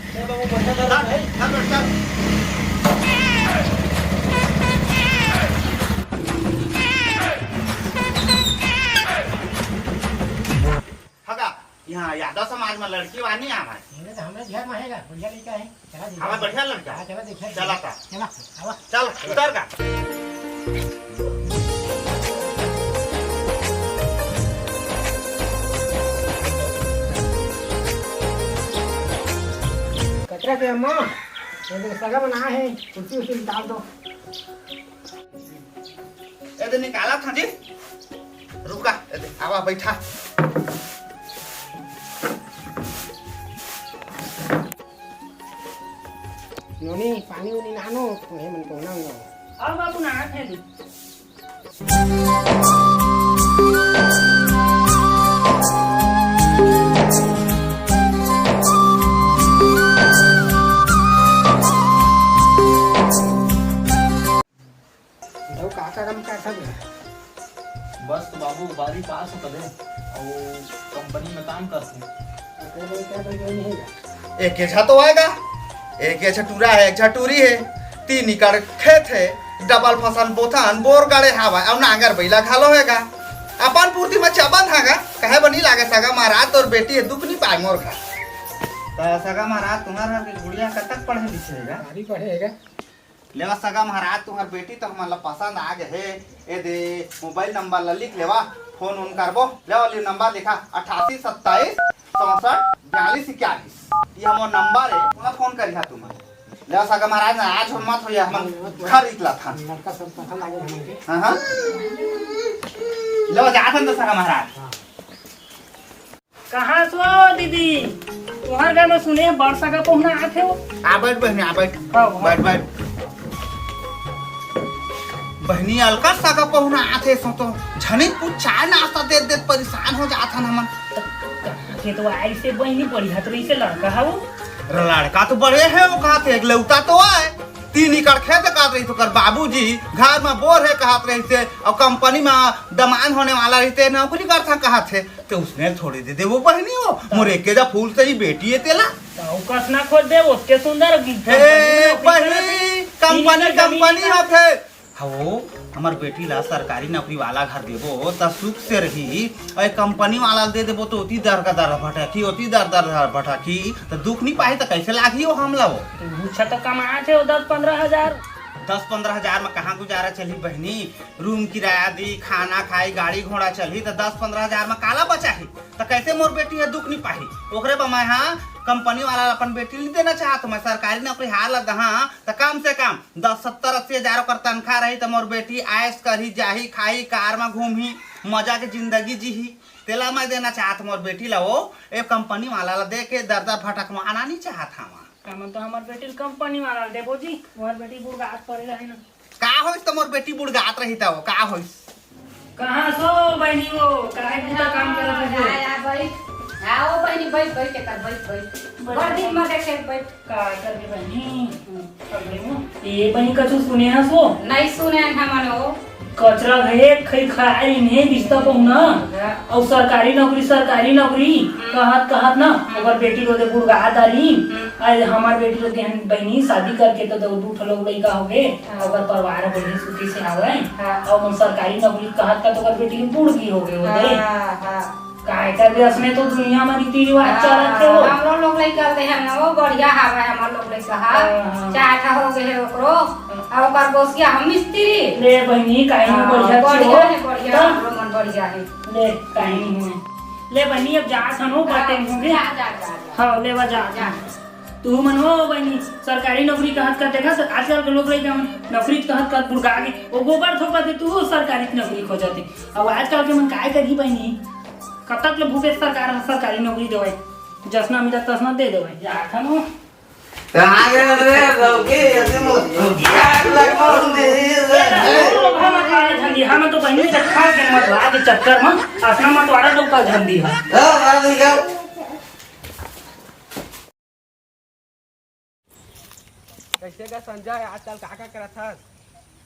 ए बाबू बढ़िया दर है चल चल हगा यहाँ यादव समाज में लड़की वानी आवा ये तो हमरे घर में हैगा बढ़िया लड़का है चला दे हवा बढ़िया लड़का चला देखिए चला का चला आवा चल उतर का कचरा के अम्मा ये सगा बना है कुर्सी उसी निकाल दो ए दे निकाला था जी रुका ए दे आवा बैठा नोनी पानी उनी नानो तुम्हें मन को ना और बाबू ना है दी दो काका कम का सब बस तो बाबू बारी पास हो कदे और कंपनी में काम करते एक ये छतो आएगा एक ये छटूरा है एक छटूरी है तीन इकड़ खेत है डबल फसल बोथन बोर गड़े हवा अब नांगर बैला खालो हैगा अपन पूर्ति में चबन हैगा कहे बनी लागे सगा महाराज और बेटी है दुख नहीं पाए मोर का तो सगा महाराज तुम्हारा के गुड़िया कब तक पढ़े लिखेगा भारी पढ़ेगा लेवा सगा महाराज तुम्हार बेटी तो हमारा पसंद आ गए है ए दे मोबाइल नंबर ला लिख लेवा फोन उन करबो लेवा ले नंबर लिखा 88 27 64 42 41 ये हमारा नंबर है तुम्हारा फोन करिहा तुम ले सगा महाराज ना आज हम मत होया हम खरीद ला था लड़का सब पसंद आ गया हमके हां हां ले जाथन तो सगा महाराज कहाँ सो दीदी तुम्हारे घर में सुने वर्षा का पहुना आते हो आ बैठ बहनी आ बैठ बैठ बैठ बहनी अलका सगा पहुना आथे सो तो झनी कुछ चाय नाश्ता दे दे परेशान हो जाथन हमन के तो ऐसे बहनी पड़ी है तो इसे लड़का है वो लड़का तो बड़े है वो कहते एक लौटा तो आए 3 एकड़ खेत काट रही तो कर बाबूजी घर में बोर है कहत रही थे और कंपनी में दमान होने वाला रहते नौकरी करता कहत थे तो उसने थोड़ी दे दे वो बहनी हो मोरे के जा फूल से ही बेटी है तेला तो कसना खोद दे ओते सुंदर बहनी कंपनी होते हो हमार बेटी ला सरकारी नौकरी वाला घर देबो त सुख से रही और कंपनी वाला दे देबो तो ओती दर का दर भटकी ओती दर भटकी तो दुख नहीं पाही तो कैसे लागी हो हमला वो अच्छा तो कमा थे 10-15 हजार 10-15 हजार में कहाँ गुजारा चली बहनी रूम किराया दी खाना खाई गाड़ी घोड़ा चली तो 10-15 हजार में काला बचा ही तो कैसे मोर बेटी है दुख नहीं पाही ओकरे पर मैं हाँ कंपनी वाला अपन बेटी नहीं देना चाहत मैं सरकारी नौकरी हार लगा हाँ तो कम से कम 10-70-80 हजार कर तनख्वाह रही तो मोर बेटी ऐश करी जाही खाई कार में घूमी मजा के जिंदगी जी ही तेला मैं देना चाहत मोर बेटी ला वो एक कंपनी वाला ला दे के दर भटक में आना नहीं चाहत हमारा हम तो हमार बेटी कंपनी वाला देबो जी मोर बेटी बुढ़ात पड़ेला है ना का होइस तो मोर बेटी बुढ़ात रही था वो का होइस कहाँ सो बहनी वो काहे बुता काम करत है आया भाई आओ बहनी बैठ बैठ के कर बैठ बड़ दिन में देखे बैठ का कर के बहनी ये बहनी कछु सुने है सो नहीं सुने हमन हो कचरा है खई खाई ने रिश्ता पहुना और सरकारी नौकरी कहत ना अगर बेटी को दे बुढ़गा दाली आज हमार बेटी को देहन बहनी शादी करके तो दू ठो लोग लइका हो गए अगर परिवार बड़ी सुखी से आवे और मन सरकारी नौकरी कहत का तो अगर बेटी की बुढ़गी हो गए होते हां काय कर दे उसमें तो दुनिया में रीति रिवाज चलत है वो हम लोग लइका करते हैं ना वो बढ़िया हवा है हमार लोग लइका चाटा हो गए ओकरो और ओकर बोसिया हम मिस्त्री ले बहनी काहे नहीं बढ़िया हम लोग मन बढ़िया है ले काहे नहीं ले बहनी अब जा सनो बातें होंगे हां ले जा तू मन हो बहनी सरकारी नौकरी कहत कर देखा आजकल के लोग लइका नौकरी कहत कर बुढ़गा के वो गोबर थोपा दे तू सरकारी नौकरी खोजते अब आजकल के मन काय करी बहनी कब तक ले भूपेश सरकारी नौकरी देवे जसना मिला तसना दे देवे जा खनो आगे रे रोके ऐसे आग लगवाऊं झंडी हम तो पहले खा के मत आगे चक्कर में असना मत वाला लोग का झंडी है कैसे का संजय आजकल काका करत था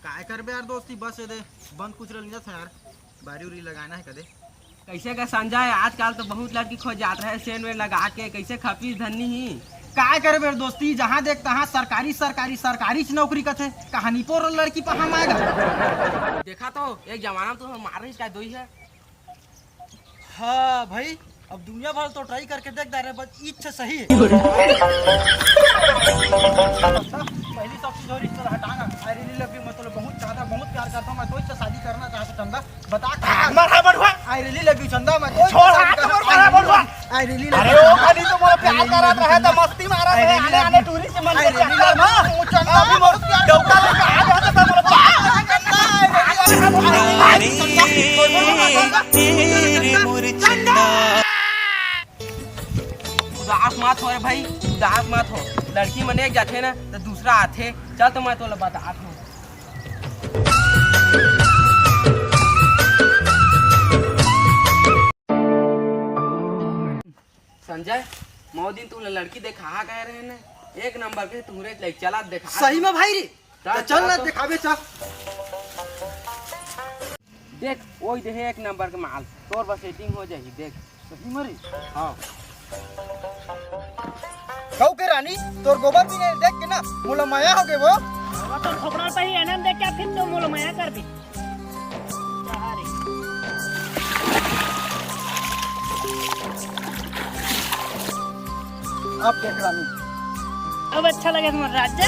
काय करबे यार दोस्ती बस दे बंद कुछ रह था यार बारी उरी लगाना है कदे कैसे का संजय आजकल तो बहुत लड़की खो जात रहे सेन वेन लगा के कैसे खपी धन्नी ही काय करे बेर दोस्ती, जहाँ देख तहाँ सरकारी सरकारी सरकारी नौकरी करते, कहानी पर लड़की पर हम आएगा। देखा तो एक जमाना तो मार रही क्या दोई है। हाँ भाई, अब दुनिया भर तो ट्राई करके देख रहे, बस इच्छा सही है। पहली सब चीज और रिश्ता हटाना। आई रियली लव यू, मैं तो बहुत ज्यादा बहुत प्यार करता हूँ, मैं तो इससे शादी करना चाहता हूँ। चंदा बता, मरा बढ़वा। आई रियली लव यू चंदा, मैं छोड़ हाथ मरा बढ़वा। I really love you. अरे खाली तो मोला प्यार करत रहे तो मस्ती मारत रहे, आने आने टूरिस्ट से मन से ना चंदा भी मोर डौका लेके आ गया था उदास मत हो रे भाई, उदास मत हो। लड़की मन एक जाते ना तो दूसरा आते। चल तो मैं तो बताता हूँ। संजय मौ दिन तू लड़की देखा गए रहे ना, एक नंबर के तुमरे चला देखा। सही में भाई रे, तो चल ना दिखावे चल। देख वही देखे एक नंबर के माल, तोर बस सेटिंग हो जाएगी। देख सही में रे। हाँ कहो के रानी, तोर गोबर भी नहीं देख के ना मोला माया हो गए वो। तो ठोकरा पे ही एनम देख के फिर तो मोल माया कर भी। अब देख रानी, अब अच्छा लगे तुम्हारा राज्य।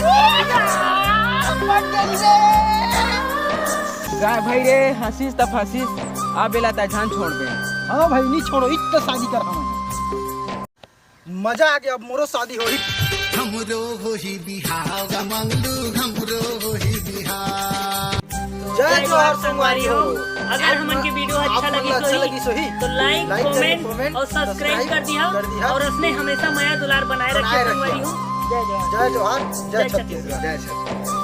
गाय भाई रे, हंसीस तब हंसीस, आ बेला ता जान छोड़ दे। हाँ भाई नहीं छोड़ो, इतना शादी कर हम। मजा आ गया, अब मोरो शादी हो। हमरो होही बिहाव मंगलू, हमरो होही बिहाव। जय जोहार संगवारी हो। अगर हमन की वीडियो अच्छा लगी सोही तो लाइक कमेंट और सब्सक्राइब कर दिया, और उसने हमेशा माया दुलार बनाए रखे संगवारी हो। जय जोहार। जय जोहार, जय छत्तीसगढ़, जय छत्तीसगढ़।